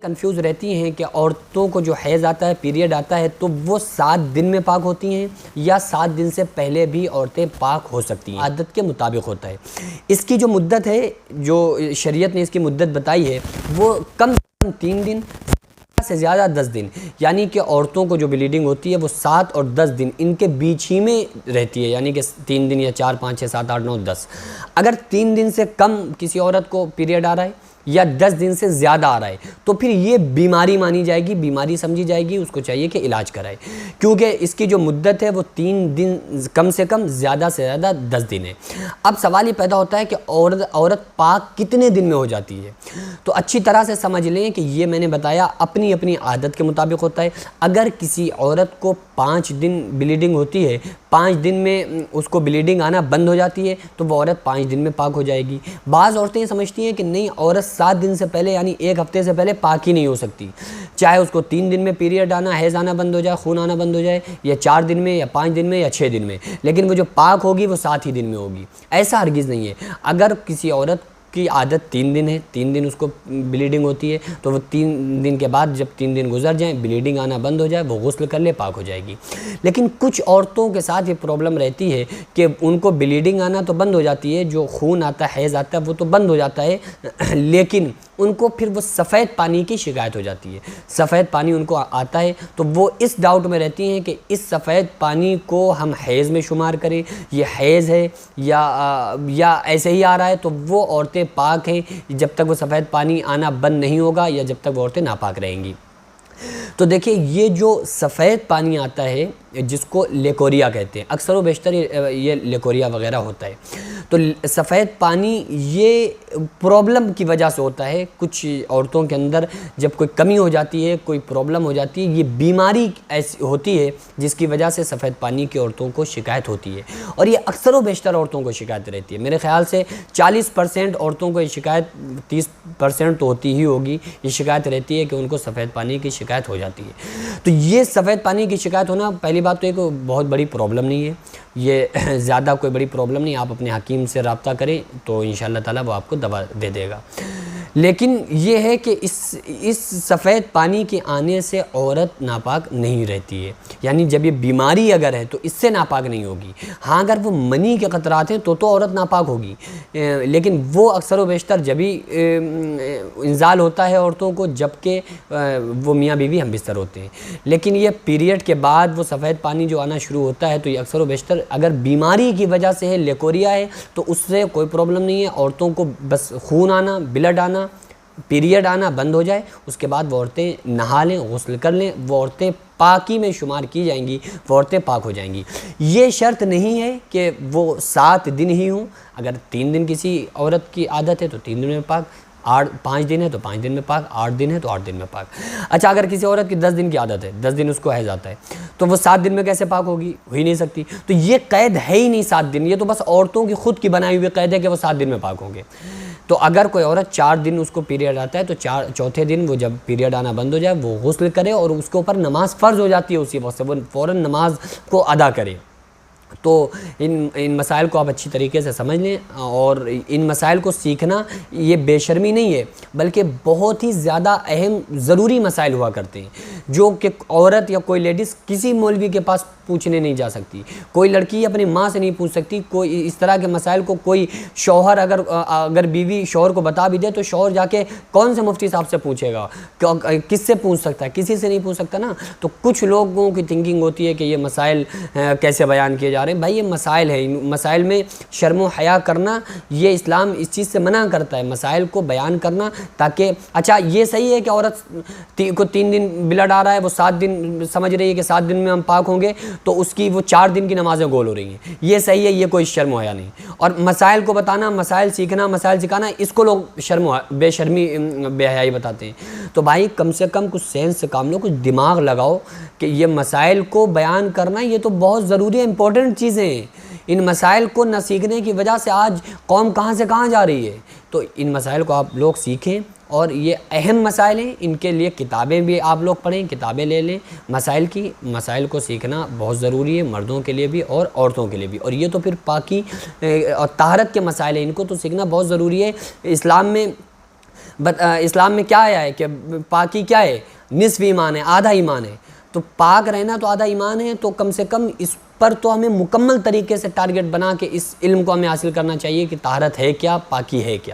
Confuse رہتی ہیں کہ عورتوں کو جو حیض آتا ہے، پیریڈ آتا ہے، تو وہ 7 دن میں پاک ہوتی ہیں یا 7 دن سے پہلے بھی عورتیں پاک ہو سکتی ہیں؟ عادت کے مطابق ہوتا ہے۔ اس کی جو مدت ہے، جو شریعت نے اس کی مدت بتائی ہے، وہ کم سے کم 3 دن سے زیادہ 10 دن، یعنی کہ عورتوں کو جو بلیڈنگ ہوتی ہے وہ 7 اور 10 دن ان کے بیچ ہی میں رہتی ہے، یعنی کہ 3 دن یا 4 5 6 7 8 9 10۔ اگر 3 دن سے کم کسی عورت کو پیریڈ آ رہا ہے یا 10 دن سے زیادہ آ رہا ہے تو پھر یہ بیماری مانی جائے گی، بیماری سمجھی جائے گی، اس کو چاہیے کہ علاج کرائے، کیونکہ اس کی جو مدت ہے وہ 3 دن کم سے کم، زیادہ سے زیادہ 10 دن ہے۔ اب سوال یہ پیدا ہوتا ہے کہ عورت پاک کتنے دن میں ہو جاتی ہے؟ تو اچھی طرح سے سمجھ لیں کہ یہ میں نے بتایا اپنی اپنی عادت کے مطابق ہوتا ہے۔ اگر کسی عورت کو 5 دن بلیڈنگ ہوتی ہے، 5 دن میں اس کو بلیڈنگ آنا بند ہو جاتی ہے تو وہ عورت 5 دن میں پاک ہو جائے گی۔ بعض عورتیں یہ سمجھتی ہیں کہ نہیں، عورت 7 دن سے پہلے یعنی 1 ہفتے سے پہلے پاک ہی نہیں ہو سکتی، چاہے اس کو 3 دن میں پیریڈ آنا، حیض آنا بند ہو جائے، خون آنا بند ہو جائے، یا 4 دن میں یا 5 دن میں یا 6 دن میں، لیکن وہ جو پاک ہوگی وہ 7 ہی دن میں ہوگی۔ ایسا ہرگز نہیں ہے۔ اگر کسی عورت کی عادت 3 دن ہے، 3 دن اس کو بلیڈنگ ہوتی ہے، تو وہ 3 دن کے بعد جب 3 دن گزر جائیں، بلیڈنگ آنا بند ہو جائے، وہ غسل کر لے، پاک ہو جائے گی۔ لیکن کچھ عورتوں کے ساتھ یہ پرابلم رہتی ہے کہ ان کو بلیڈنگ آنا تو بند ہو جاتی ہے، جو خون آتا ہے، حیض آتا ہے، وہ تو بند ہو جاتا ہے، لیکن ان کو پھر وہ سفید پانی کی شکایت ہو جاتی ہے۔ سفید پانی ان کو آتا ہے تو وہ اس ڈاؤٹ میں رہتی ہیں کہ اس سفید پانی کو ہم حیض میں شمار کریں، یہ حیض ہے یا ایسے ہی آ رہا ہے، تو وہ عورتیں پاک ہیں جب تک وہ سفید پانی آنا بند نہیں ہوگا یا جب تک وہ عورتیں ناپاک رہیں گی۔ تو دیکھیں، یہ جو سفید پانی آتا ہے جس کو لیکوریا کہتے ہیں، اکثر و بیشتر یہ لیکوریا وغیرہ ہوتا ہے، تو سفید پانی یہ پرابلم کی وجہ سے ہوتا ہے۔ کچھ عورتوں کے اندر جب کوئی کمی ہو جاتی ہے، کوئی پرابلم ہو جاتی ہے، یہ بیماری ایسی ہوتی ہے جس کی وجہ سے سفید پانی کی عورتوں کو شکایت ہوتی ہے، اور یہ اکثر و بیشتر عورتوں کو شکایت رہتی ہے۔ میرے خیال سے 40% عورتوں کو یہ شکایت، 30% تو ہوتی ہی ہوگی، یہ شکایت رہتی ہے کہ ان کو سفید پانی کی شکایت ہو جاتی ہے۔ تو یہ سفید پانی کی شکایت ہونا، پہلی بات تو ایک بہت بڑی پرابلم نہیں ہے، یہ زیادہ کوئی بڑی پرابلم نہیں۔ آپ اپنے حکیم سے رابطہ کریں تو انشاءاللہ تعالیٰ وہ آپ کو دوا دے دے گا۔ لیکن یہ ہے کہ اس سفید پانی کے آنے سے عورت ناپاک نہیں رہتی ہے، یعنی جب یہ بیماری اگر ہے تو اس سے ناپاک نہیں ہوگی۔ ہاں، اگر وہ منی کے قطرات ہیں تو عورت ناپاک ہوگی، لیکن وہ اکثر و بیشتر جبھی انزال ہوتا ہے عورتوں کو جبکہ وہ میاں بیوی ہم بستر ہوتے ہیں۔ لیکن یہ پیریڈ کے بعد وہ سفید پانی جو آنا شروع ہوتا ہے تو یہ اکثر و بیشتر اگر بیماری کی وجہ سے ہے، لیکوریا ہے، تو اس سے کوئی پرابلم نہیں ہے۔ عورتوں کو بس خون آنا، بلڈ آنا، پیریڈ آنا بند ہو جائے، اس کے بعد وہ عورتیں نہا لیں، غسل کر لیں، وہ عورتیں پاکی میں شمار کی جائیں گی، وہ عورتیں پاک ہو جائیں گی۔ یہ شرط نہیں ہے کہ وہ 7 دن ہی ہوں۔ اگر 3 دن کسی عورت کی عادت ہے تو 3 دن میں پاک، 5 دن ہے تو 5 دن میں پاک، 8 دن ہے تو 8 دن میں پاک۔ اچھا، اگر کسی عورت کی 10 دن کی عادت ہے، 10 دن اس کو حیض آتا ہے، تو وہ 7 دن میں کیسے پاک ہوگی؟ ہو ہی نہیں سکتی۔ تو یہ قید ہے ہی نہیں 7 دن، یہ تو بس عورتوں کی خود کی بنائی ہوئی قید ہے کہ وہ 7 دن میں پاک ہوں گے۔ تو اگر کوئی عورت 4 دن اس کو پیریڈ آتا ہے تو چوتھے دن وہ جب پیریڈ آنا بند ہو جائے وہ غسل کرے، اور اس کے اوپر نماز فرض ہو جاتی ہے، اسی وقت سے وہ فوراً نماز کو ادا کرے۔ تو ان مسائل کو آپ اچھی طریقے سے سمجھ لیں، اور ان مسائل کو سیکھنا یہ بے شرمی نہیں ہے، بلکہ بہت ہی زیادہ اہم ضروری مسائل ہوا کرتے ہیں، جو کہ عورت یا کوئی لیڈیز کسی مولوی کے پاس پوچھنے نہیں جا سکتی، کوئی لڑکی اپنی ماں سے نہیں پوچھ سکتی۔ کوئی اس طرح کے مسائل کو کوئی شوہر اگر بیوی شوہر کو بتا بھی دے تو شوہر جا کے کون سے مفتی صاحب سے پوچھے گا؟ کس سے پوچھ سکتا ہے؟ کسی سے نہیں پوچھ سکتا نا۔ تو کچھ لوگوں کی تھنکنگ ہوتی ہے کہ یہ مسائل کیسے بیان کیے جا رہے ہیں۔ بھائی، یہ مسائل ہے، ان مسائل میں شرم و حیا کرنا، یہ اسلام اس چیز سے منع کرتا ہے، مسائل کو بیان کرنا، تاکہ اچھا یہ صحیح ہے کہ عورت کو 3 دن بلڈ آ رہا ہے، وہ 7 دن سمجھ رہی ہے کہ 7 دن میں ہم پاک ہوں گے، تو اس کی وہ 4 دن کی نمازیں گول ہو رہی ہیں، یہ صحیح ہے، یہ کوئی شرم و حیا نہیں۔ اور مسائل کو بتانا، مسائل سیکھنا، مسائل سکھانا، اس کو لوگ بے شرمی، بے حیائی بتاتے ہیں۔ تو بھائی، کم سے کم کچھ سینس سے کام لو، کچھ دماغ لگاؤ کہ یہ مسائل کو بیان کرنا یہ تو بہت ضروری ہے، امپورٹنٹ چیزیں ہیں۔ ان مسائل کو نہ سیکھنے کی وجہ سے آج قوم کہاں سے کہاں جا رہی ہے۔ تو ان مسائل کو آپ لوگ سیکھیں، اور یہ اہم مسائل ہیں، ان کے لیے کتابیں بھی آپ لوگ پڑھیں، کتابیں لے لیں مسائل کی۔ مسائل کو سیکھنا بہت ضروری ہے، مردوں کے لیے بھی اور عورتوں کے لیے بھی۔ اور یہ تو پھر پاکی اور طہارت کے مسائل ہیں، ان کو تو سیکھنا بہت ضروری ہے۔ اسلام میں اسلام میں کیا آیا ہے کہ پاکی کیا ہے؟ نصف ایمان ہے، آدھا ایمان ہے. تو پاک رہنا تو آدھا ایمان ہے. تو کم سے کم اس پر تو ہمیں مکمل طریقے سے ٹارگٹ بنا کے اس علم کو ہمیں حاصل کرنا چاہیے کہ طہارت ہے کیا، پاکی ہے کیا.